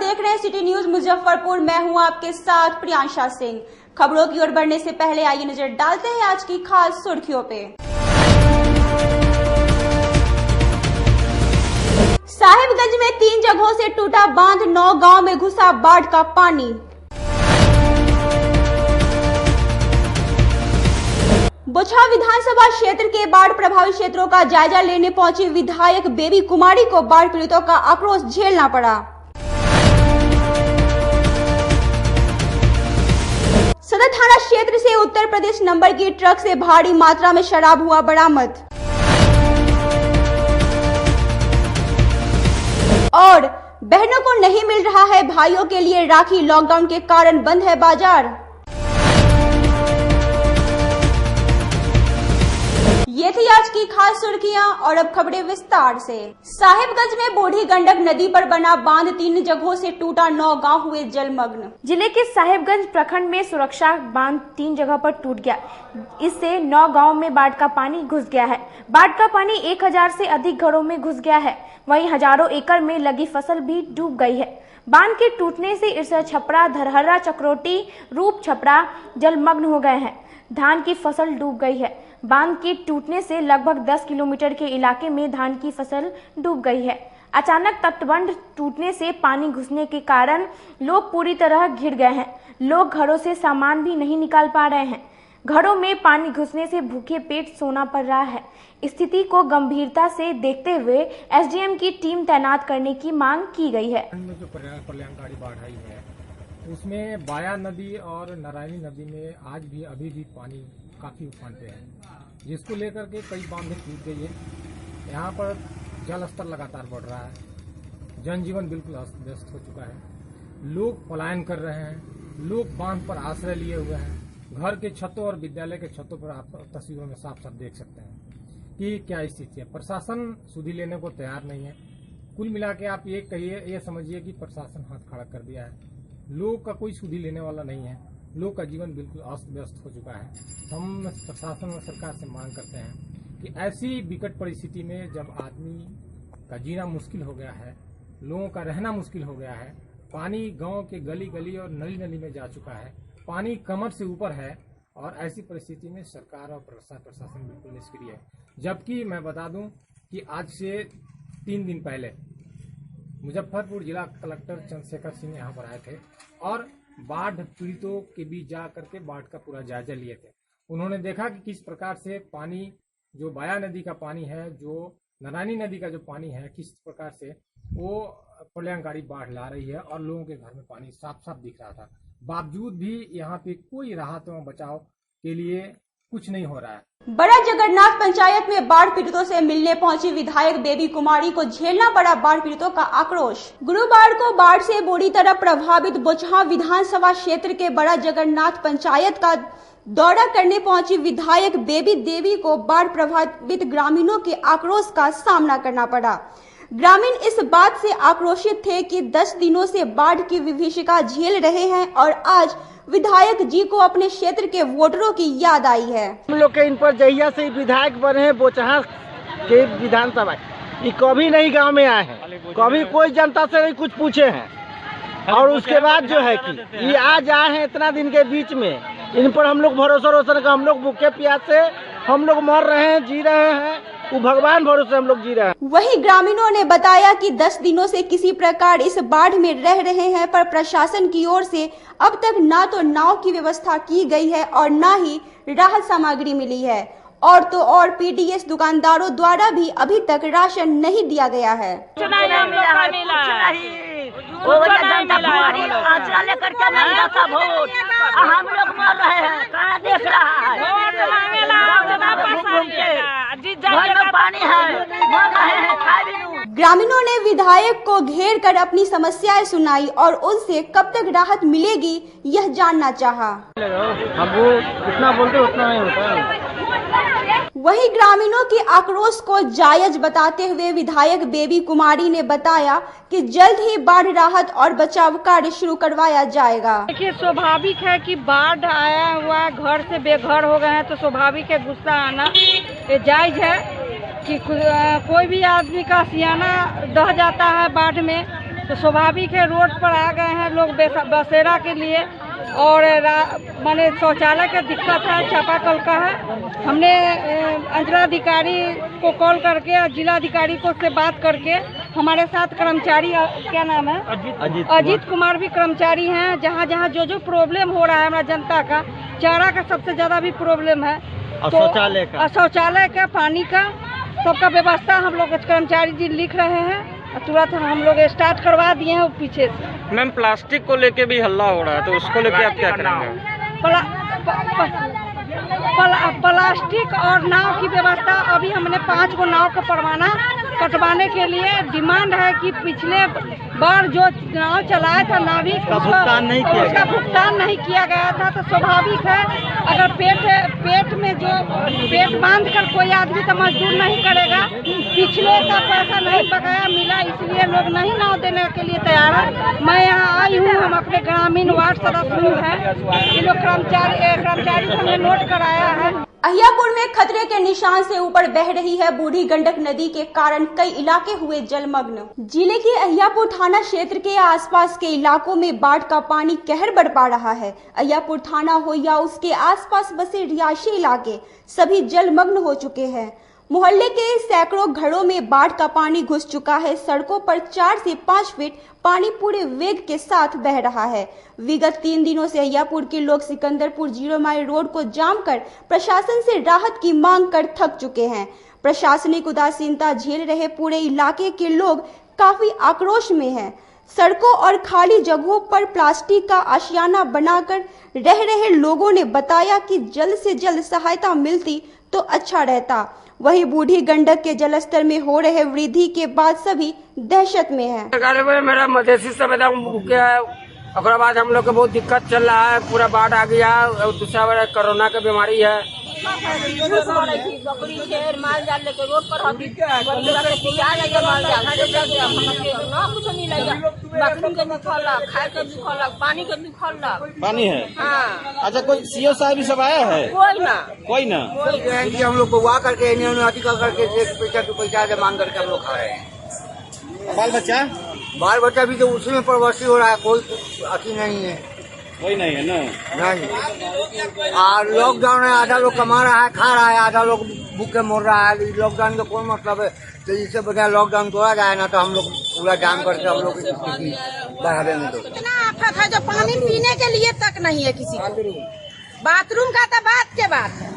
देख रहे हैं सिटी न्यूज मुजफ्फरपुर। मैं हूं आपके साथ प्रियांशा सिंह। खबरों की ओर बढ़ने से पहले आइए नजर डालते हैं आज की खास सुर्खियों पे। साहिबगंज में 3 जगहों से टूटा बांध, 9 गांव में घुसा बाढ़ का पानी। बोचहा विधानसभा क्षेत्र के बाढ़ प्रभावित क्षेत्रों का जायजा लेने पहुंची विधायक बेबी कुमारी को बाढ़ पीड़ितों का आक्रोश झेलना पड़ा। सदर थाना क्षेत्र से उत्तर प्रदेश नंबर की ट्रक से भारी मात्रा में शराब हुआ बरामद। और बहनों को नहीं मिल रहा है भाइयों के लिए राखी, लॉकडाउन के कारण बंद है बाजार। ये थी आज की खास सुर्खियां और अब खबरें विस्तार से। साहिबगंज में बूढ़ी गंडक नदी पर बना बांध 3 जगहों से टूटा, 9 गांव हुए जलमग्न। जिले के साहिबगंज प्रखंड में सुरक्षा बांध 3 जगह पर टूट गया। इससे 9 गांव में बाढ़ का पानी घुस गया है। बाढ़ का पानी 1000 से अधिक घरों में घुस गया है। वहीं हजारों एकड़ में लगी फसल भी डूब गई है। बांध के टूटने से इरसा छपरा, धरहरा, चक्रोटी, रूप छपरा जलमग्न हो गए हैं। धान की फसल डूब गई है। बांध के टूटने से लगभग 10 किलोमीटर के इलाके में धान की फसल डूब गई है। अचानक तटबंध टूटने से पानी घुसने के कारण लोग पूरी तरह घिर गए हैं। लोग घरों से सामान भी नहीं निकाल पा रहे हैं। घरों में पानी घुसने से भूखे पेट सोना पड़ रहा है। स्थिति को गंभीरता से देखते हुए एसडीएम की टीम तैनात करने की मांग की गई है। जो प्रलयंकारी बाढ़ आई है उसमें बाया नदी और नारायणी नदी में आज भी अभी भी पानी काफी उफान पे है, जिसको लेकर के कई बांधें टूट गई है। यहाँ पर जल स्तर लगातार बढ़ रहा है। जनजीवन बिल्कुल अस्त व्यस्त हो चुका है। लोग पलायन कर रहे हैं। लोग बांध पर आश्रय लिए हुए हैं। घर के छतों और विद्यालय के छतों पर आप तस्वीरों में साफ साफ देख सकते हैं कि क्या स्थिति है। प्रशासन सुधि लेने को तैयार नहीं है। कुल मिला के आप ये समझिए कि प्रशासन हाथ खड़ा कर दिया है। लोग का कोई सुधि लेने वाला नहीं है। लोग का जीवन बिल्कुल अस्त व्यस्त हो चुका है। हम प्रशासन और सरकार से मांग करते हैं कि ऐसी विकट परिस्थिति में जब आदमी का जीना मुश्किल हो गया है, लोगों का रहना मुश्किल हो गया है, पानी गांव के गली गली और नली नली में जा चुका है, पानी कमर से ऊपर है, और ऐसी परिस्थिति में सरकार और प्रशासन बिल्कुल निष्क्रिय है। जबकि मैं बता दूं कि आज से 3 दिन पहले मुजफ्फरपुर जिला कलेक्टर चंद्रशेखर सिंह यहाँ पर आए थे और बाढ़ पीड़ितों के बीच जा करके बाढ़ का पूरा जायजा लिए थे। उन्होंने देखा कि किस प्रकार से पानी, जो बाया नदी का पानी है, जो नारायणी नदी का जो पानी है, किस प्रकार से वो प्रलयंकारी बाढ़ ला रही है और लोगों के घर में पानी साफ साफ दिख रहा था। बावजूद भी यहाँ पे कोई राहत एवं बचाव के लिए कुछ नहीं हो रहा है। बड़ा जगन्नाथ पंचायत में बाढ़ पीड़ितों से मिलने पहुंची विधायक बेबी कुमारी को झेलना पड़ा बाढ़ पीड़ितों का आक्रोश। गुरुवार को बाढ़ से बुरी तरह प्रभावित बोचहा विधानसभा क्षेत्र के बड़ा जगन्नाथ पंचायत का दौरा करने पहुंची विधायक बेबी देवी को बाढ़ प्रभावित ग्रामीणों के आक्रोश का सामना करना पड़ा। ग्रामीण इस बात से आक्रोशित थे कि 10 दिनों से बाढ़ की विभीषिका झेल रहे हैं और आज विधायक जी को अपने क्षेत्र के वोटरों की याद आई है। हम लोग के इन पर जहिया से विधायक बने हैं बोचहा के विधानसभा, ये कभी नहीं गांव में आए हैं, कभी कोई जनता से नहीं कुछ पूछे हैं। और उसके बाद जो है कि ये आज आए हैं इतना दिन के बीच में, इन पर हम लोग भरोसा का, हम लोग भूखे प्यासे हम लोग मर रहे हैं, जी रहे हैं, वो भगवान भरोसे हम लोग जी रहे हैं। वहीं ग्रामीणों ने बताया कि 10 दिनों से किसी प्रकार इस बाढ़ में रह रहे हैं, पर प्रशासन की ओर से अब तक ना तो नाव की व्यवस्था की गई है और ना ही राहत सामग्री मिली है। और तो और पीडीएस दुकानदारों द्वारा भी अभी तक राशन नहीं दिया गया है। लेकर के नहीं जाता वोट, हम लोग मर रहे हैं, कहाँ देख रहा है, पानी है, मर रहे हैं। ग्रामीणों ने विधायक को घेर कर अपनी समस्याएं सुनाई और उनसे कब तक राहत मिलेगी यह जानना चाहा। हम वो जितना बोलते उतना नहीं होता। वहीं ग्रामीणों के आक्रोश को जायज बताते हुए विधायक बेबी कुमारी ने बताया कि जल्द ही बाढ़ राहत और बचाव कार्य शुरू करवाया जाएगा। देखिए, स्वाभाविक है कि बाढ़ आया हुआ घर से बेघर हो गए हैं, तो स्वाभाविक है गुस्सा आना ये जायज है कि कोई भी आदमी का सियाना दह जाता है बाढ़ में, तो स्वाभाविक है रोड पर आ गए हैं लोग बसेरा के लिए। और माने शौचालय का दिक्कत है, चापाकल का है। हमने अंचलाधिकारी को कॉल करके, जिलाधिकारी को से बात करके, हमारे साथ कर्मचारी, क्या नाम है, अजीत कुमार भी कर्मचारी हैं। जहाँ जहाँ जो जो प्रॉब्लम हो रहा है हमारा जनता का, चारा का सबसे ज्यादा भी प्रॉब्लम है, तो शौचालय का, पानी का, सबका व्यवस्था हम लोग कर्मचारी जी लिख रहे हैं। तुरंत हम लोग स्टार्ट करवा दिए हैं पीछे से। मैम प्लास्टिक को लेके भी हल्ला हो रहा है, तो उसको लेके आप क्या करेंगे? प्लास्टिक और नाव की व्यवस्था, अभी हमने 5 गो नाव का परवाना कटवाने के लिए डिमांड है कि पिछले बार जो नाव चलाया था नाविक, उसका भुगतान नहीं किया गया था। तो स्वाभाविक है अगर पेट में जो पेट बांध कर कोई आदमी तो मजदूर नहीं करेगा। पिछले का पैसा नहीं बकाया मिला, इसलिए लोग नहीं नाव देने के लिए तैयार है। मैं यहाँ आई हूँ, हम अपने ग्रामीण वार्ड सदस्य हैं, ये लोग कर्मचारी को हमने नोट कराया है। अहियापुर में खतरे के निशान से ऊपर बह रही है बूढ़ी गंडक नदी के कारण कई इलाके हुए जलमग्न। जिले के अहियापुर थाना क्षेत्र के आसपास के इलाकों में बाढ़ का पानी कहर बरपा रहा है। अहियापुर थाना हो या उसके आसपास बसे रिहायशी इलाके सभी जलमग्न हो चुके हैं। मोहल्ले के सैकड़ों घरों में बाढ़ का पानी घुस चुका है। सड़कों पर 4 से 5 फीट पानी पूरे वेग के साथ बह रहा है। विगत 3 दिनों से अहियापुर के लोग सिकंदरपुर 0 माइल रोड को जाम कर प्रशासन से राहत की मांग कर थक चुके हैं। प्रशासनिक उदासीनता झेल रहे पूरे इलाके के लोग काफी आक्रोश में हैं। सड़कों और खाली जगहों पर प्लास्टिक का आशियाना बनाकर रह रहे लोगों ने बताया कि जल्द से जल्द सहायता मिलती तो अच्छा रहता। वहीं बूढ़ी गंडक के जलस्तर में हो रहे वृद्धि के बाद सभी दहशत में हैं। मेरा मधेसी सभ्यता गया है, और बाद हम लोग को बहुत दिक्कत चल रहा है, पूरा बाढ़ आ गया और दूसरा बार कोरोना की बीमारी है। बकरी शेर माल जाल लेके रोड पर कुछ नहीं लगा, बकरी के भी खोलक, खाए के भी खोलक, पानी के भी खोलक। पानी है? हाँ। अच्छा, कोई सीओ साहब भी सब आया है? कोई ना हम लोग बुआ करके पैसा मांग करके हम लोग खा रहे हैं। बाल बच्चा भी तो उसी में प्रवासी हो रहा है, कोई अति नहीं है, कोई नहीं है ना? नहीं। और लॉकडाउन है, आधा लोग कमा रहा है, खा रहा है, आधा लोग भूखे मर रहा है। लॉकडाउन का कोई मतलब है? तो इससे बढ़िया लॉकडाउन तोड़ा जाए ना, तो हम लोग पूरा जाम करके हम लोग बढ़ावे में दो। इतना आफत है जो पानी पीने के लिए तक नहीं है किसी को। बाथरूम का तो बात के बात है,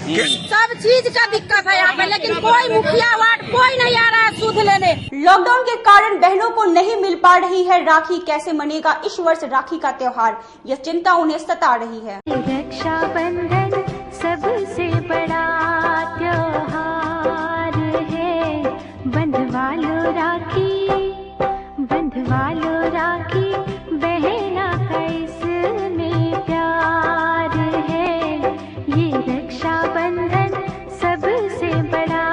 सब चीज का दिक्कत है यहाँ पे, लेकिन कोई मुखिया वार्ड कोई नहीं आ रहा है सूद लेने। लॉकडाउन के कारण बहनों को नहीं मिल पा रही है राखी। कैसे मनेगा इस वर्ष राखी का त्योहार, यह चिंता उन्हें सता रही है। रक्षाबंधन सबसे बड़ा त्योहार है, बंधवा लो राखी, बहना का इसमें प्यार है। ये रक्षाबंधन सबसे बड़ा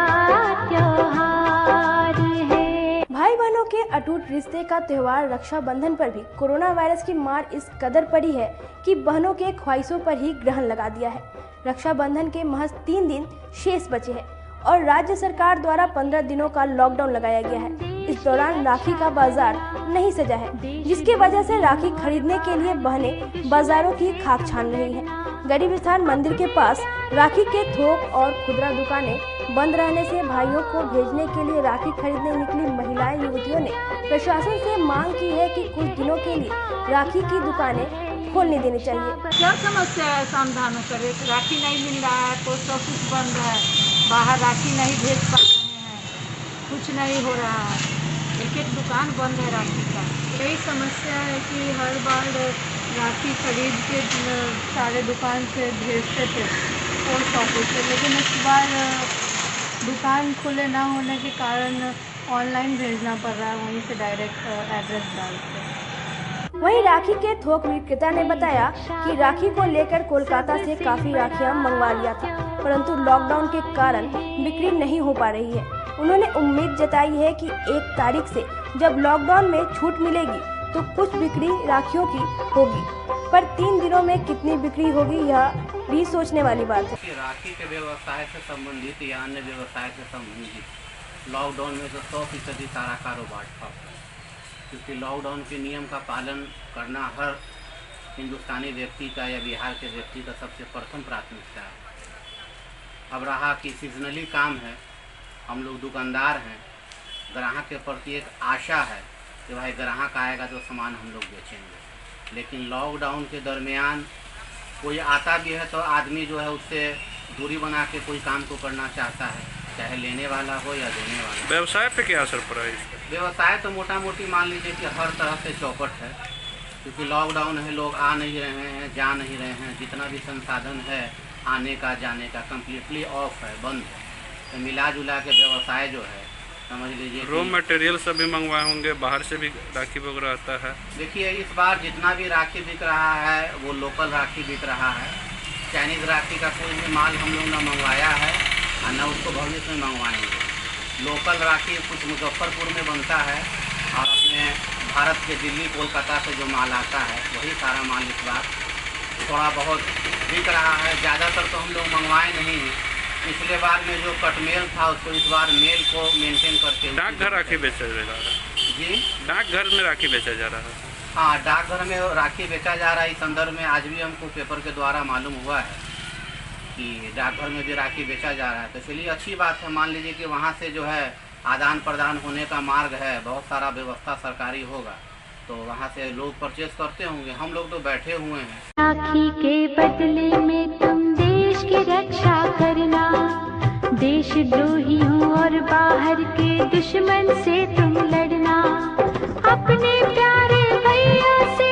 त्योहार है। भाई बहनों के अटूट रिश्ते का त्योहार रक्षाबंधन पर भी कोरोना वायरस की मार इस कदर पड़ी है कि बहनों के ख्वाहिशों पर ही ग्रहण लगा दिया है। रक्षाबंधन के महज 3 दिन शेष बचे हैं और राज्य सरकार द्वारा 15 दिनों का लॉकडाउन लगाया गया है। इस दौरान राखी का बाजार नहीं सजा है, जिसकी वजह से राखी खरीदने के लिए बहनें बाजारों की खाक छान रही हैं। गरीब स्थान मंदिर के पास राखी के थोक और खुदरा दुकानें बंद रहने से भाइयों को भेजने के लिए राखी खरीदने निकली महिलाएं युवतियों ने प्रशासन से मांग की है कि कुछ दिनों के लिए राखी की दुकानें खोलने देनी चाहिए। क्या समस्या है, समाधान करे? राखी नहीं मिल रहा है, पोस्ट ऑफिस बंद है, बाहर राखी नहीं भेज पा रहे हैं, कुछ नहीं हो रहा है, एक दुकान बंद है राखी का। यही समस्या है कि हर बार राखी खरीद के सारे दुकान से भेजते थे पोस्ट ऑफिस से, लेकिन इस बार दुकान खुले ना होने के कारण ऑनलाइन भेजना पड़ रहा है, वहीं से डायरेक्ट एड्रेस डालते हैं। वहीं राखी के थोक विक्रेता ने बताया कि राखी को लेकर कोलकाता से काफी राखियां मंगवा लिया था, परंतु लॉकडाउन के कारण बिक्री नहीं हो पा रही है। उन्होंने उम्मीद जताई है कि 1 तारीख से जब लॉकडाउन में छूट मिलेगी तो कुछ बिक्री राखियों की होगी, पर 3 दिनों में कितनी बिक्री होगी यह भी सोचने वाली बात है। राखी के व्यवसाय से संबंधित या अन्य व्यवसाय से संबंधित लॉकडाउन में तो 100% सारा कारोबार था, क्योंकि लॉकडाउन के नियम का पालन करना हर हिंदुस्तानी व्यक्ति का या बिहार के व्यक्ति का सबसे प्रथम प्राथमिकता है। अब रहा कि सीजनली काम है, हम लोग दुकानदार हैं, ग्राहक के प्रति एक आशा है कि भाई ग्राहक आएगा तो सामान हम लोग बेचेंगे। लेकिन लॉकडाउन के दरमियान कोई आता भी है तो आदमी जो है उससे दूरी बना के कोई काम को करना चाहता है, चाहे लेने वाला हो या देने वाला। व्यवसाय पे क्या असर पड़ा है इसका? व्यवसाय तो मोटा मोटी मान लीजिए कि हर तरह से चौपट है, क्योंकि लॉकडाउन है, लोग आ नहीं रहे हैं, जा नहीं रहे हैं, जितना भी संसाधन है आने का जाने का कम्प्लीटली ऑफ है, बंद है। तो मिला जुला के व्यवसाय जो है समझ लीजिए रॉ मटेरियल सब भी मंगवाए होंगे, बाहर से भी राखी वगैरह आता है। देखिए इस बार जितना भी राखी बिक रहा है वो लोकल राखी बिक रहा है। चाइनीज़ राखी का कोई भी माल हम लोग ना मंगवाया है और न उसको भविष्य में मंगवाएंगे। लोकल राखी कुछ मुजफ्फरपुर में बनता है और अपने भारत के दिल्ली कोलकाता से जो माल आता है वही सारा माल इस बार थोड़ा बहुत बिक रहा है। ज़्यादातर तो हम लोग मंगवाए नहीं हैं। पिछले बार में जो कटमेल था उसको इस बार मेल को मेंटेन करके डाकघर राखी बेचा जा रहा है। जी, डाकघर में राखी बेचा जा रहा है। हाँ, डाकघर में राखी बेचा जा रहा है। इस संदर्भ में आज भी हमको पेपर के द्वारा मालूम हुआ है कि डाकघर में भी राखी बेचा जा रहा है। तो चलिए अच्छी बात है। मान लीजिए कि वहाँ से जो है आदान प्रदान होने का मार्ग है, बहुत सारा व्यवस्था सरकारी होगा तो वहाँ से लोग परचेज करते होंगे। हम लोग तो बैठे हुए हैं। राखी के बदले में तुम देश की रक्षा करना, देशद्रोहियों और बाहर के दुश्मन से तुम लड़ना, अपने प्यारे भैया से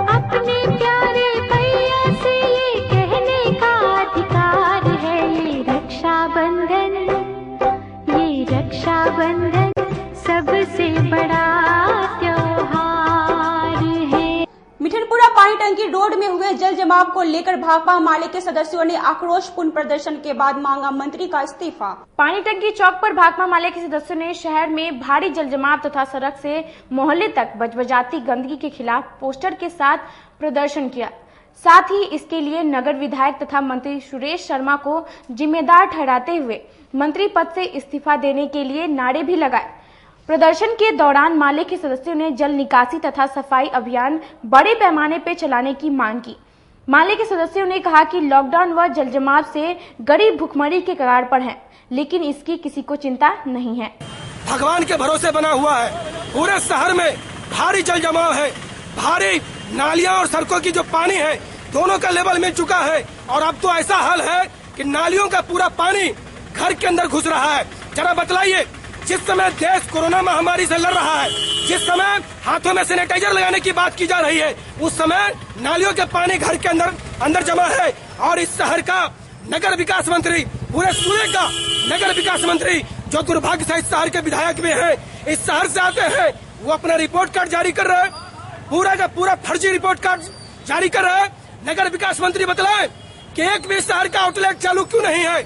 अपने प्यारे भैया से ये कहने का अधिकार है, ये रक्षाबंधन सबसे बड़ा त्योहार है। मिठनपुरा पानी टंकी रोड में हुए जल जमाव को लेकर भाकपा माले के सदस्यों ने आक्रोशपूर्ण प्रदर्शन के बाद मांगा मंत्री का इस्तीफा। पानी टंकी चौक पर भाकपा माले के सदस्यों ने शहर में भारी जल जमाव तथा सड़क से मोहल्ले तक बजबजाती गंदगी के खिलाफ पोस्टर के साथ प्रदर्शन किया। साथ ही इसके लिए नगर विधायक तथा मंत्री सुरेश शर्मा को जिम्मेदार ठहराते हुए मंत्री पद से इस्तीफा देने के लिए नारे भी लगाए। प्रदर्शन के दौरान माले के सदस्यों ने जल निकासी तथा सफाई अभियान बड़े पैमाने पर चलाने की मांग की। माले के सदस्यों ने कहा कि लॉकडाउन व जल जमाव से गरीब भुखमरी के कगार पर हैं, लेकिन इसकी किसी को चिंता नहीं है। भगवान के भरोसे बना हुआ है, पूरे शहर में भारी जल जमाव है, भारी नालियां और सड़कों की जो पानी है दोनों का लेवल मिल चुका है और अब तो ऐसा हाल है कि नालियों का पूरा पानी घर के अंदर घुस रहा है। जरा बतलाइए, जिस समय देश कोरोना महामारी से लड़ रहा है, जिस समय हाथों में सैनिटाइजर लगाने की बात की जा रही है, उस समय नालियों के पानी घर के अंदर जमा है। और इस शहर का नगर विकास मंत्री, पूरे सूबे का नगर विकास मंत्री जो दुर्भाग्य से इस शहर के विधायक में है, इस शहर से आते हैं, वो अपना रिपोर्ट कार्ड जारी कर रहे हैं, पूरा का पूरा फर्जी रिपोर्ट कार्ड जारी कर रहे हैं। नगर विकास मंत्री बतलाए कि एक भी शहर का आउटलेट चालू क्यों नहीं है।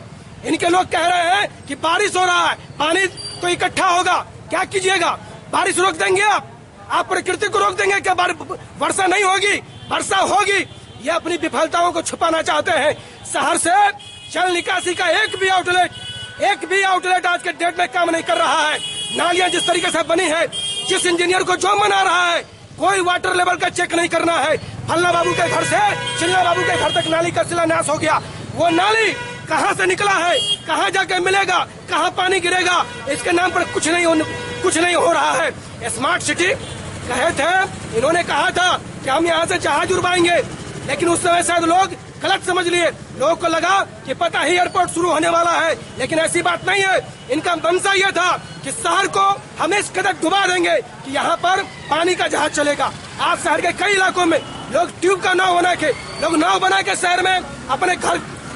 इनके लोग कह रहे हैं कि बारिश हो रहा है, पानी तो इकट्ठा होगा, क्या कीजिएगा? बारिश रोक देंगे आप प्रकृति को रोक देंगे क्या? वर्षा नहीं होगी, वर्षा होगी। ये अपनी विफलताओं को छुपाना चाहते हैं। शहर से जल निकासी का एक भी आउटलेट आज के डेट में काम नहीं कर रहा है। नालियां जिस तरीके से बनी है, जिस इंजीनियर को जो मना रहा है, कोई वाटर लेवल का चेक नहीं करना है। फल्ला बाबू के घर से चिल्ला बाबू के घर तक नाली का शिलान्यास हो गया। वो नाली कहाँ से निकला है, कहाँ जाके मिलेगा, कहाँ पानी गिरेगा, इसके नाम पर कुछ नहीं हो रहा है। स्मार्ट सिटी कहे थे, इन्होंने कहा था कि हम यहाँ से जहाज उड़वाएंगे, लेकिन उस समय शायद लोग गलत समझ लिए। लोगों को लगा कि पता ही एयरपोर्ट शुरू होने वाला है, लेकिन ऐसी बात नहीं है। इनका मंशा यह था कि शहर को हम इस कदर डुबा देंगे कि यहाँ पर पानी का जहाज चलेगा। आज शहर के कई इलाकों में लोग ट्यूब का नाव बना के शहर में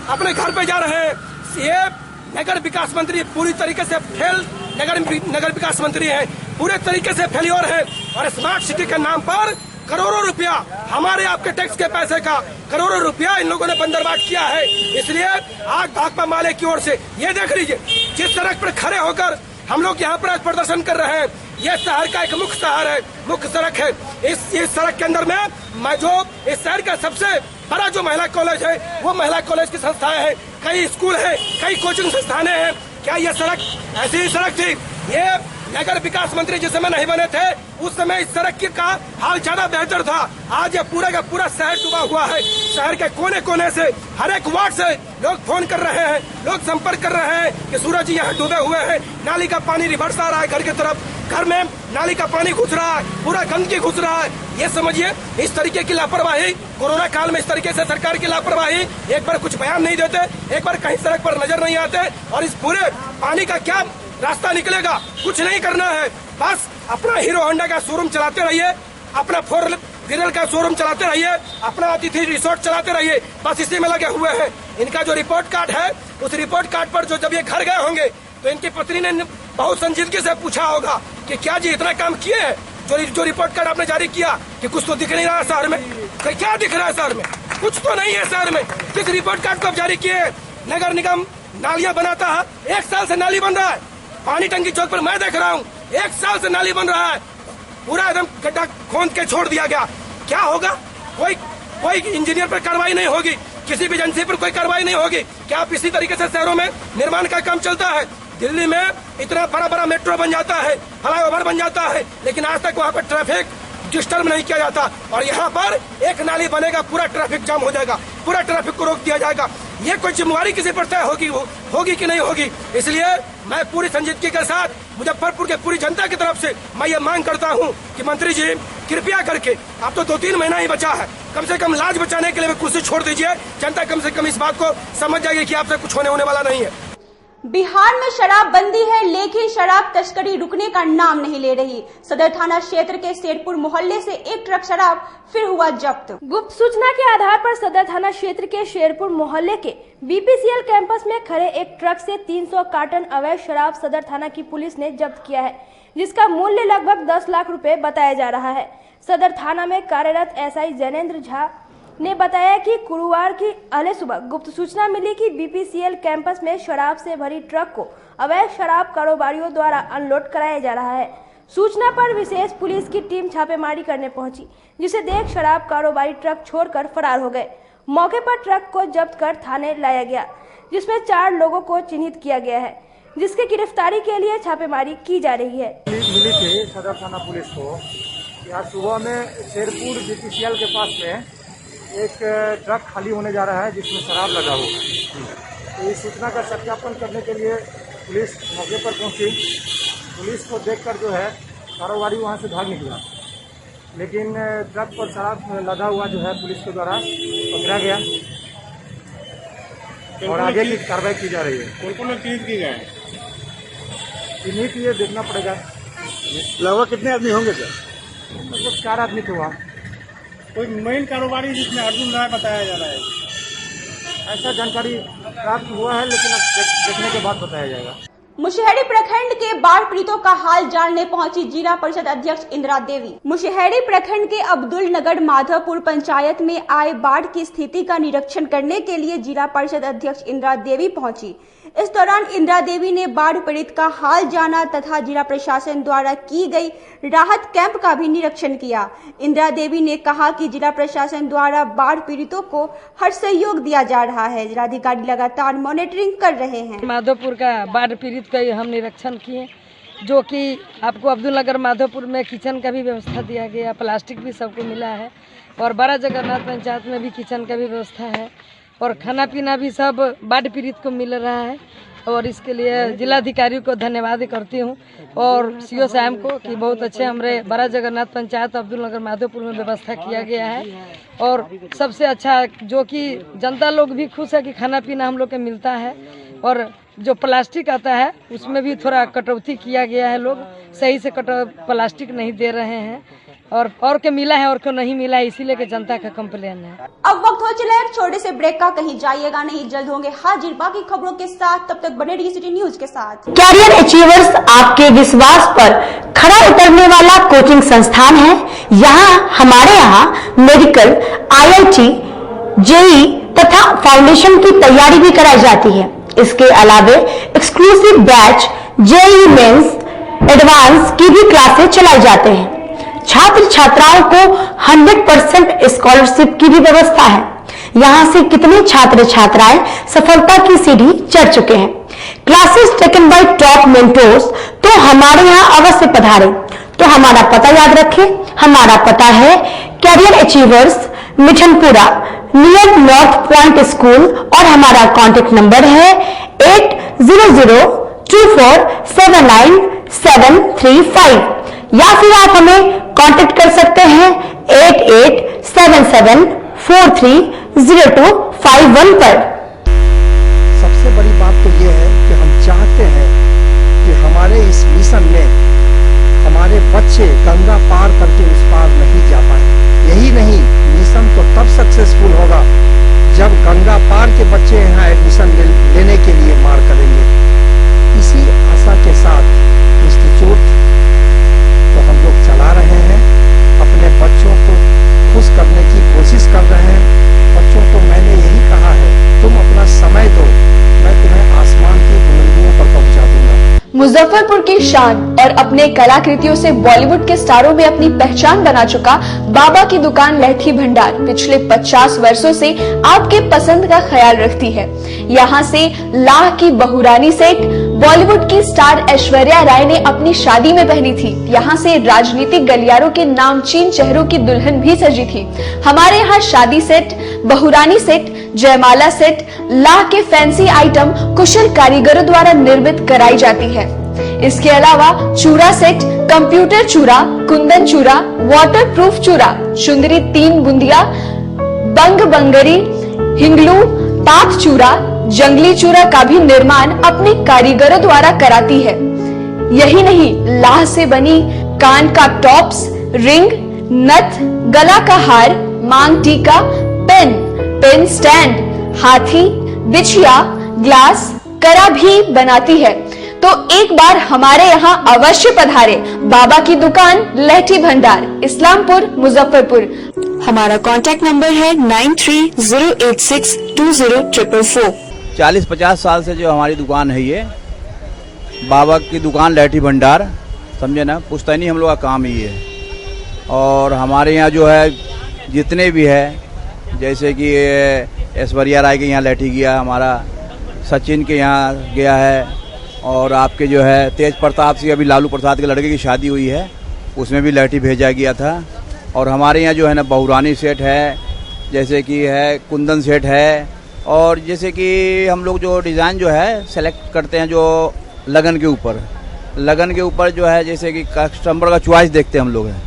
अपने घर पे जा रहे हैं। ये नगर विकास मंत्री पूरी तरीके से फेल नगर विकास मंत्री है, पूरे तरीके से फेल्योर है। और स्मार्ट सिटी के नाम पर करोड़ों रुपया, हमारे आपके टैक्स के पैसे का करोड़ों रुपया इन लोगों ने बंदरबाट किया है। इसलिए आज भाकपा माले की ओर से ये देख लीजिए, जिस सड़क पर खड़े होकर हम लोग यहाँ पर आज प्रदर्शन कर रहे हैं, ये शहर का एक मुख्य शहर है, मुख्य सड़क है। इस सड़क के अंदर में जो इस शहर का सबसे बड़ा जो महिला कॉलेज है, वो महिला कॉलेज की संस्थाएं हैं, कई स्कूल हैं, कई कोचिंग संस्थानें हैं। क्या ये सड़क ऐसी ही सड़क थी? ये नगर विकास मंत्री जिस समय नहीं बने थे उस समय इस सड़क का हाल ज्यादा बेहतर था। आज ये पूरा का पूरा शहर डूबा हुआ है। शहर के कोने कोने से, हर एक वार्ड से लोग फोन कर रहे हैं, लोग संपर्क कर रहे हैं कि सूरज जी यहाँ डूबे हुए हैं। नाली का पानी रिवर्स आ रहा है घर की तरफ, घर में नाली का पानी घुस रहा है, पूरा गंदगी घुस रहा है। ये समझिए इस तरीके की लापरवाही, कोरोना काल में इस तरीके से सरकार की लापरवाही। एक बार कुछ बयान नहीं देते, एक बार कहीं सड़क पर नजर नहीं आते, और इस पूरे पानी का क्या रास्ता निकलेगा? कुछ नहीं करना है, बस अपना हीरो होंडा का शोरूम चलाते रहिए, अपना 4 व्हीलर का शोरूम चलाते रहिए, अपना अतिथि रिसोर्ट चलाते रहिए, बस इसी में लगे हुए हैं। इनका जो रिपोर्ट कार्ड है, उस रिपोर्ट कार्ड पर जो जब ये घर गए होंगे तो इनकी पत्नी ने बहुत संजीदगी से पूछा होगा कि क्या जी इतना काम किए हैं? जो रिपोर्ट कार्ड आपने जारी किया कि कुछ तो दिख नहीं रहा शहर में, क्या दिख रहा है शहर में? कुछ तो नहीं है शहर में। किस रिपोर्ट कार्ड को आप जारी किए? नगर निगम नालियां बनाता है, 1 साल से नाली बन रहा है। पानी टंकी चौक पर मैं देख रहा हूँ 1 साल से नाली बन रहा है, पूरा एकदम गड्ढा खोद के छोड़ दिया गया। क्या होगा? कोई इंजीनियर पर कार्रवाई नहीं होगी, किसी भी एजेंसी पर कोई कार्रवाई नहीं होगी। क्या आप इसी तरीके से शहरों में निर्माण का काम चलता है? दिल्ली में इतना बड़ा बड़ा मेट्रो बन जाता है, फ्लाईओवर बन जाता है, लेकिन आज तक वहाँ पर ट्रैफिक डिस्टर्ब नहीं किया जाता, और यहाँ पर एक नाली बनेगा, पूरा ट्रैफिक जाम हो जाएगा, पूरा ट्रैफिक को रोक दिया जाएगा। ये कोई जिम्मेवारी किसी पर तय होगी कि नहीं होगी? इसलिए मैं पूरी संजीदगी के साथ मुजफ्फरपुर के पूरी जनता की तरफ से मैं ये मांग करता हूँ कि मंत्री जी कृपया करके, अब तो 2-3 महीना ही बचा है, कम से कम लाज बचाने के लिए कुर्सी छोड़ दीजिए। जनता कम से कम इस बात को समझ जाएगी कि आपसे कुछ होने वाला नहीं है। बिहार में शराबबंदी है, लेकिन शराब तस्करी रुकने का नाम नहीं ले रही। सदर थाना क्षेत्र के शेरपुर मोहल्ले से एक ट्रक शराब फिर हुआ जब्त। गुप्त सूचना के आधार पर सदर थाना क्षेत्र के शेरपुर मोहल्ले के बीपीसीएल कैंपस में खड़े एक ट्रक से 300 कार्टन अवैध शराब सदर थाना की पुलिस ने जब्त किया है, जिसका मूल्य लगभग 10 लाख रुपए बताया जा रहा है। सदर थाना में कार्यरत एसआई जैनेन्द्र झा ने बताया कि गुरुवार की अहले सुबह गुप्त सूचना मिली कि बीपीसीएल कैंपस में शराब से भरी ट्रक को अवैध शराब कारोबारियों द्वारा अनलोड कराया जा रहा है। सूचना पर विशेष पुलिस की टीम छापेमारी करने पहुंची, जिसे देख शराब कारोबारी ट्रक छोड़कर फरार हो गए। मौके पर ट्रक को जब्त कर थाने लाया गया, जिसमें 4 लोगों को चिन्हित किया गया है, जिसकी गिरफ्तारी के लिए छापेमारी की जा रही है। मिली थी सदर थाना पुलिस को कि आज सुबह में शेरपुर बीपीसीएल के पास में एक ट्रक खाली होने जा रहा है जिसमें शराब लगा हुआ है। तो इस सूचना का सत्यापन करने के लिए पुलिस मौके पर पहुंची। पुलिस को देखकर जो है कारोबारी वहां से भाग निकला, लेकिन ट्रक पर शराब लगा हुआ जो है पुलिस के द्वारा पकड़ा गया और आगे की कार्रवाई की जा रही है। कौन चिन्हित किए गए? चिन्हित ये देखना पड़ेगा। लगभग कितने आदमी होंगे सर? लगभग 4 आदमी तो हुआ। कोई मेन कारोबारी जिसमें अर्जुन राय बताया जा रहा है, ऐसा जानकारी प्राप्त हुआ है, लेकिन अब देखने के बाद बताया जाएगा। मुशहरी प्रखंड के बाढ़ पीड़ितों का हाल जानने पहुंची जिला परिषद अध्यक्ष इंदिरा देवी। मुशहरी प्रखंड के अब्दुल नगर माधवपुर पंचायत में आए बाढ़ की स्थिति का निरीक्षण करने के लिए जिला परिषद अध्यक्ष इंदिरा देवी पहुंची। इस दौरान इंदिरा देवी ने बाढ़ पीड़ित का हाल जाना तथा जिला प्रशासन द्वारा की गई राहत कैंप का भी निरीक्षण किया। इंदिरा देवी ने कहा कि जिला प्रशासन द्वारा बाढ़ पीड़ितों को हर सहयोग दिया जा रहा है। जिलाधिकारी लगातार मॉनिटरिंग कर रहे हैं। माधोपुर का बाढ़ पीड़ित का हम निरीक्षण किए, जो कि आपको अब्दुल नगर माधोपुर में किचन का भी व्यवस्था दिया गया, प्लास्टिक भी सबको मिला है, और बड़ा जगन्नाथ पंचायत में भी किचन का भी व्यवस्था है, और खाना पीना भी सब बाढ़ पीड़ित को मिल रहा है। और इसके लिए जिलाधिकारी को धन्यवाद करती हूँ, और सीओ साहब को कि बहुत अच्छे हमारे बड़ा जगन्नाथ पंचायत अब्दुल नगर माधोपुर में व्यवस्था किया गया है। और सबसे अच्छा जो कि जनता लोग भी खुश है कि खाना पीना हम लोग को मिलता है, और जो प्लास्टिक आता है उसमें भी थोड़ा कटौती किया गया है। लोग सही से प्लास्टिक नहीं दे रहे हैं, और को मिला है और को नहीं मिला है, इसीलिए कि जनता का कंप्लेन है। अब वक्त हो चला एक छोटे से ब्रेक का, कहीं जाइएगा नहीं, जल्द होंगे हाजिर बाकी खबरों के साथ। तब तक बने रहिए सिटी न्यूज के साथ। कैरियर अचीवर्स आपके विश्वास पर खरा उतरने वाला कोचिंग संस्थान है। हमारे यहाँ मेडिकल, IIT, JEE तथा फाउंडेशन की तैयारी भी कराई जाती है। इसके अलावे exclusive batch JEE mains, advance की भी क्लासेस चलाई जाते हैं। छात्र छात्राओं को 100% स्कॉलरशिप की भी व्यवस्था है। यहाँ से कितने छात्र छात्राएं सफलता की सीढ़ी चढ़ चुके हैं। Classes taken by top mentors तो हमारे यहाँ अवश्य पधारें। तो हमारा पता याद रखें, हमारा पता है career achievers Mithanpura near north point school और हमारा कॉन्टेक्ट नंबर है 8002479735 या फिर आप हमें कांटेक्ट कर सकते हैं 8877430251 पर। सबसे बड़ी बात तो ये है कि हम चाहते हैं कि हमारे इस मिशन में हमारे बच्चे गंगा पार करके उस पार नहीं जा पाए। यही नहीं, मिशन तो तब सक्सेसफुल होगा जब गंगा पार के बच्चे यहाँ एडमिशन लेने के लिए मार करेंगे। इसी आशा के साथ इंस्टीट्यूट तो हम लोग चला रहे हैं, अपने बच्चों को खुश करने की कोशिश कर रहे हैं। बच्चों को मैंने यही कहा है, तुम अपना समय दो, मैं तुम्हें आसमान की बुलंदियों पर पहुंचा दूंगा। मुजफ्फरपुर की शान और अपने कलाकृतियों से बॉलीवुड के स्टारों में अपनी पहचान बना चुका बाबा की दुकान लहठी भंडार पिछले 50 वर्षों से आपके पसंद का ख्याल रखती है। यहाँ से लाह की बहुरानी सेट बॉलीवुड की स्टार ऐश्वर्या राय ने अपनी शादी में पहनी थी। यहाँ से राजनीतिक गलियारों के नामचीन चेहरों की दुल्हन भी सजी थी। हमारे यहाँ शादी सेट, बहुरानी सेट, जयमाला सेट, लाह के फैंसी आइटम कुशल कारीगरों द्वारा निर्मित कराई जाती है। इसके अलावा चूड़ा सेट, कंप्यूटर चूड़ा, कुंदन चूड़ा, वाटरप्रूफ चूड़ा, चुंदरी 3 बुंदिया, बंग बंगरी, हिंगलू, पाक चूड़ा, जंगली चूड़ा का भी निर्माण अपने कारीगरों द्वारा कराती है। यही नहीं, लाह से बनी कान का टॉप्स, रिंग, नथ, गला का हार, मांग टीका, पेन स्टैंड, हाथी, बिछिया, ग्लास, करा भी बनाती है। तो एक बार हमारे यहाँ अवश्य पधारे। बाबा की दुकान लहठी भंडार, इस्लामपुर, मुजफ्फरपुर। हमारा कॉन्टैक्ट नंबर है 9308620444। 40-50 साल से जो हमारी दुकान है, ये बाबा की दुकान लहठी भंडार, समझे ना, पुश्तैनी हम लोग का काम ही है। और हमारे यहाँ जो है जितने भी है, जैसे कि ऐश्वर्या राय के यहाँ लहठी गया, हमारा सचिन के यहाँ गया है, और आपके जो है तेज प्रताप सिंह, अभी लालू प्रसाद के लड़के की शादी हुई है, उसमें भी लहठी भेजा गया था। और हमारे यहाँ जो है ना बहुरानी सेट है, जैसे कि है कुंदन सेट है, और जैसे कि हम लोग जो डिज़ाइन जो है सेलेक्ट करते हैं जो लगन के ऊपर जो है, जैसे कि कस्टमर का चॉइस देखते हैं हम लोग हैं,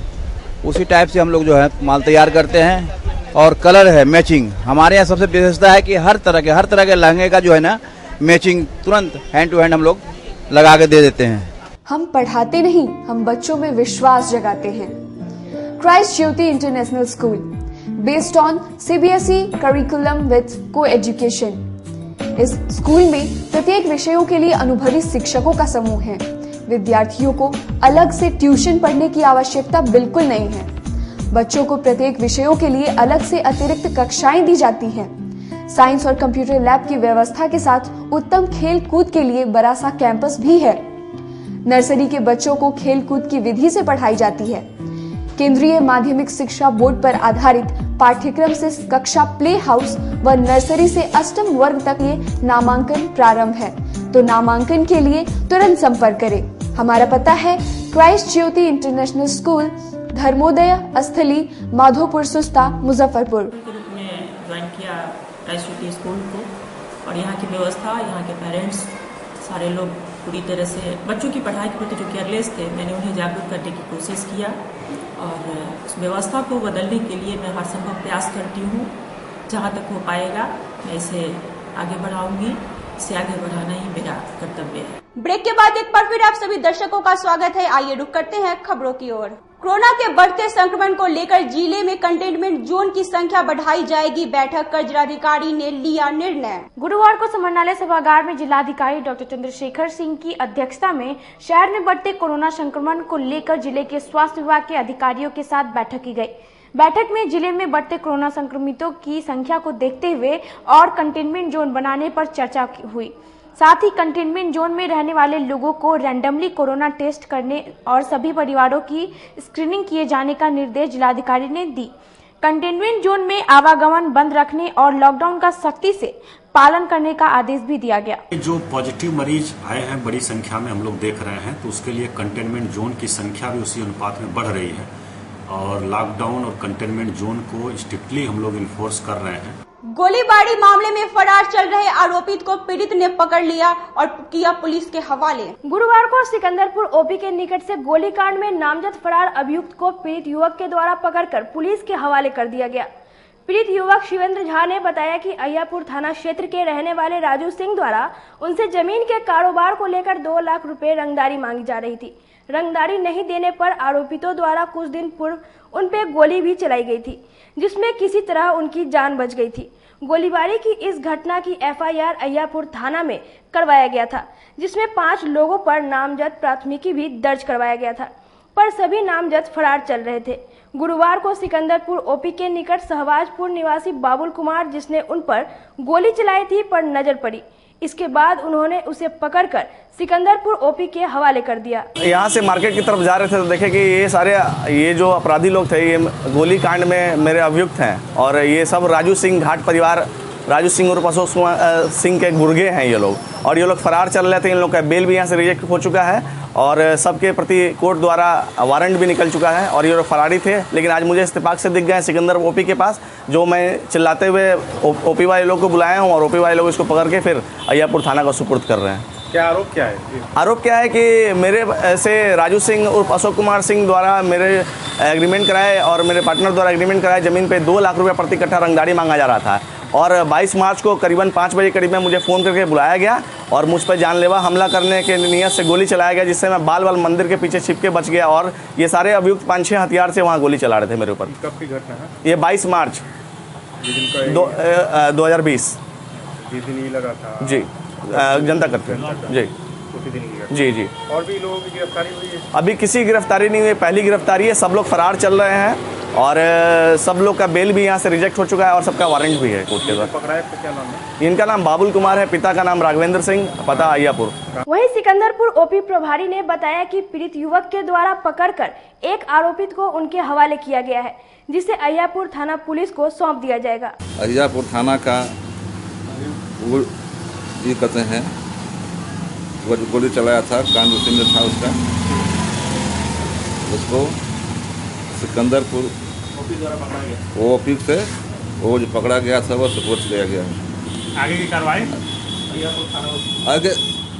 उसी टाइप से हम लोग जो है माल तैयार करते हैं। और कलर है मैचिंग, हमारे यहाँ सबसे विशेषता है कि हर तरह के लहंगे का जो है ना मैचिंग तुरंत हैंड टू हैंड हम लोग लगा के दे देते हैं। हम पढ़ाते नहीं, हम बच्चों में विश्वास जगाते हैं। Christ Jyoti international school, based on CBSE curriculum with को एजुकेशन। इस स्कूल में प्रत्येक विषयों के लिए अनुभवी शिक्षकों का समूह है। विद्यार्थियों को अलग से ट्यूशन पढ़ने की आवश्यकता बिल्कुल नहीं है। बच्चों को प्रत्येक विषयों के लिए अलग से अतिरिक्त कक्षाएं दी जाती हैं। साइंस और कंप्यूटर लैब की व्यवस्था के साथ उत्तम खेल कूद के लिए बड़ा सा कैंपस भी है। नर्सरी के बच्चों को खेल कूद की विधि से पढ़ाई जाती है। केंद्रीय माध्यमिक शिक्षा बोर्ड पर आधारित पाठ्यक्रम से कक्षा प्ले हाउस व नर्सरी से अष्टम वर्ग तक ये नामांकन प्रारंभ है। तो नामांकन के लिए तुरंत संपर्क करें। हमारा पता है क्राइस्ट ज्योति इंटरनेशनल स्कूल, धर्मोदय स्थली, माधोपुर सुस्ता, मुजफ्फरपुर। ज्वाइन किया क्राइस्ट ज्योति स्कूल को, और यहाँ की व्यवस्था, यहाँ के पेरेंट्स सारे लोग पूरी तरह से बच्चों की पढ़ाई के प्रति जो केयरलेस थे, मैंने उन्हें जागरूक करने की कोशिश किया और उस व्यवस्था को बदलने के लिए मैं हर संभव प्रयास करती हूँ। जहाँ तक हो पाएगा मैं इसे आगे बढ़ाऊंगी, इसे आगे बढ़ाना ही मेरा कर्तव्य है। ब्रेक के बाद एक बार फिर आप सभी दर्शकों का स्वागत है। आइए रुक करते हैं खबरों की ओर। कोरोना के बढ़ते संक्रमण को लेकर जिले में कंटेनमेंट जोन की संख्या बढ़ाई जाएगी। बैठक कर जिलाधिकारी ने लिया निर्णय। गुरुवार को समरनालय सभागार में जिलाधिकारी डॉक्टर चंद्रशेखर सिंह की अध्यक्षता में शहर में बढ़ते कोरोना संक्रमण को लेकर जिले के स्वास्थ्य विभाग के अधिकारियों के साथ बैठक की गई। बैठक में जिले में बढ़ते कोरोना संक्रमितों की संख्या को देखते हुए और कंटेनमेंट जोन बनाने पर चर्चा हुई। साथ ही कंटेनमेंट जोन में रहने वाले लोगों को रैंडमली कोरोना टेस्ट करने और सभी परिवारों की स्क्रीनिंग किए जाने का निर्देश जिलाधिकारी ने दी। कंटेनमेंट जोन में आवागमन बंद रखने और लॉकडाउन का सख्ती से पालन करने का आदेश भी दिया गया। जो पॉजिटिव मरीज आए हैं बड़ी संख्या में हम लोग देख रहे हैं, तो उसके लिए कंटेनमेंट जोन की संख्या भी उसी अनुपात में बढ़ रही है और लॉकडाउन और कंटेनमेंट जोन को स्ट्रिक्टली हम लोग इन्फोर्स कर रहे हैं। गोलीबारी मामले में फरार चल रहे आरोपित को पीड़ित ने पकड़ लिया और किया पुलिस के हवाले। गुरुवार को सिकंदरपुर ओपी के निकट से गोलीकांड में नामजद फरार अभियुक्त को पीड़ित युवक के द्वारा पकड़कर पुलिस के हवाले कर दिया गया। पीड़ित युवक शिवेंद्र झा ने बताया कि अय्यापुर थाना क्षेत्र के रहने वाले राजू सिंह द्वारा उनसे जमीन के कारोबार को लेकर 2 लाख रुपए रंगदारी मांगी जा रही थी। रंगदारी नहीं देने पर आरोपितों द्वारा कुछ दिन पूर्व उन पे गोली भी चलाई गई थी, जिसमें किसी तरह उनकी जान बच गई थी। गोलीबारी की इस घटना की एफआईआर अय्यापुर थाना में करवाया गया था, जिसमें 5 लोगों पर नामजद प्राथमिकी भी दर्ज करवाया गया था, पर सभी नामजद फरार चल रहे थे। गुरुवार को सिकंदरपुर ओपी के निकट सहवाजपुर निवासी बाबुल कुमार, जिसने उन पर गोली चलाई थी, पर नजर पड़ी। इसके बाद उन्होंने उसे पकड़कर सिकंदरपुर ओपी के हवाले कर दिया। यहाँ से मार्केट की तरफ जा रहे थे तो देखे कि ये जो अपराधी लोग थे, ये गोली कांड में मेरे अभियुक्त हैं और ये सब राजू सिंह घाट परिवार, राजू सिंह और अशोक सिंह के गुर्गे हैं ये लोग, और ये लोग फरार चल रहे थे। इन लोग का बेल भी यहाँ से रिजेक्ट हो चुका है और सबके प्रति कोर्ट द्वारा वारंट भी निकल चुका है और ये लोग फरारी थे। लेकिन आज मुझे इत्तेफाक से दिख गए सिकंदर ओपी के पास, जो मैं चिल्लाते हुए ओपी वाले लोग को बुलाया हूँ और ओपी वाले लोग इसको पकड़ के फिर अय्यापुर थाना को सुपुर्द कर रहे हैं। क्या आरोप क्या है? आरोप क्या है कि मेरे से राजू सिंह और अशोक कुमार सिंह द्वारा मेरे एग्रीमेंट कराए और मेरे पार्टनर द्वारा एग्रीमेंट कराए, ज़मीन पे 2 लाख रुपये प्रति कट्ठा रंगदारी मांगा जा रहा था। और 22 मार्च को करीबन 5 बजे करीब में मुझे फ़ोन करके बुलाया गया और मुझ पर जानलेवा हमला करने के नियत से गोली चलाया गया, जिससे मैं बाल मंदिर के पीछे छिप के बच गया और ये सारे अभियुक्त 5-6 हथियार से वहाँ गोली चला रहे थे मेरे ऊपर। कब की घटना है? ये 22 मार्च 2020 दिन ही लगा था जी, जनता करते जी जी जी। और भी लोगों की गिरफ्तारी हुई है? अभी किसी की गिरफ्तारी नहीं हुई, पहली गिरफ्तारी है। सब लोग फरार चल रहे हैं और सब लोग का बेल भी यहाँ से रिजेक्ट हो चुका है और सबका वारंट भी है कोर्ट के द्वारा। पकड़ाए तो क्या नाम है? इनका नाम बाबुल कुमार है, पिता का नाम राघवेंद्र सिंह, पता अय्यापुर। वहीं सिकंदरपुर ओपी प्रभारी ने बताया कि पीड़ित युवक के द्वारा पकड़कर एक आरोपित को उनके हवाले किया गया है, जिसे अय्यापुर थाना पुलिस को सौंप दिया जाएगा। अय्यापुर थाना का ये कहते हैं गोली चलाया था, कांड उसी में था उसका, उसको सिकंदरपुर ओपी से वो जो पकड़ा गया था वो सुपुर्द किया गया है। आगे की कार्रवाई आगे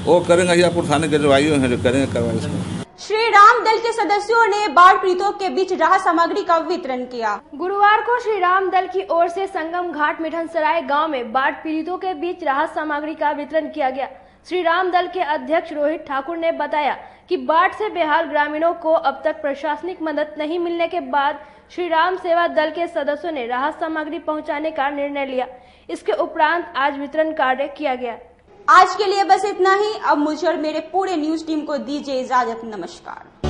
वो करेंगे, अय्यापुर थाने के जो आयु हैं जो करेंगे कार्रवाई इसमें। श्री राम दल के सदस्यों ने बाढ़ पीड़ितों के बीच राहत सामग्री का वितरण किया। गुरुवार को श्री राम दल की ओर से संगम घाट मिठनसराय गांव में बाढ़ पीड़ितों के बीच राहत सामग्री का वितरण किया गया। श्री राम दल के अध्यक्ष रोहित ठाकुर ने बताया कि बाढ़ से बेहाल ग्रामीणों को अब तक प्रशासनिक मदद नहीं मिलने के बाद श्री राम सेवा दल के सदस्यों ने राहत सामग्री पहुंचाने का निर्णय लिया। इसके उपरांत आज वितरण कार्य किया गया। आज के लिए बस इतना ही। अब मुझे और मेरे पूरे न्यूज टीम को दीजिए इजाजत। नमस्कार।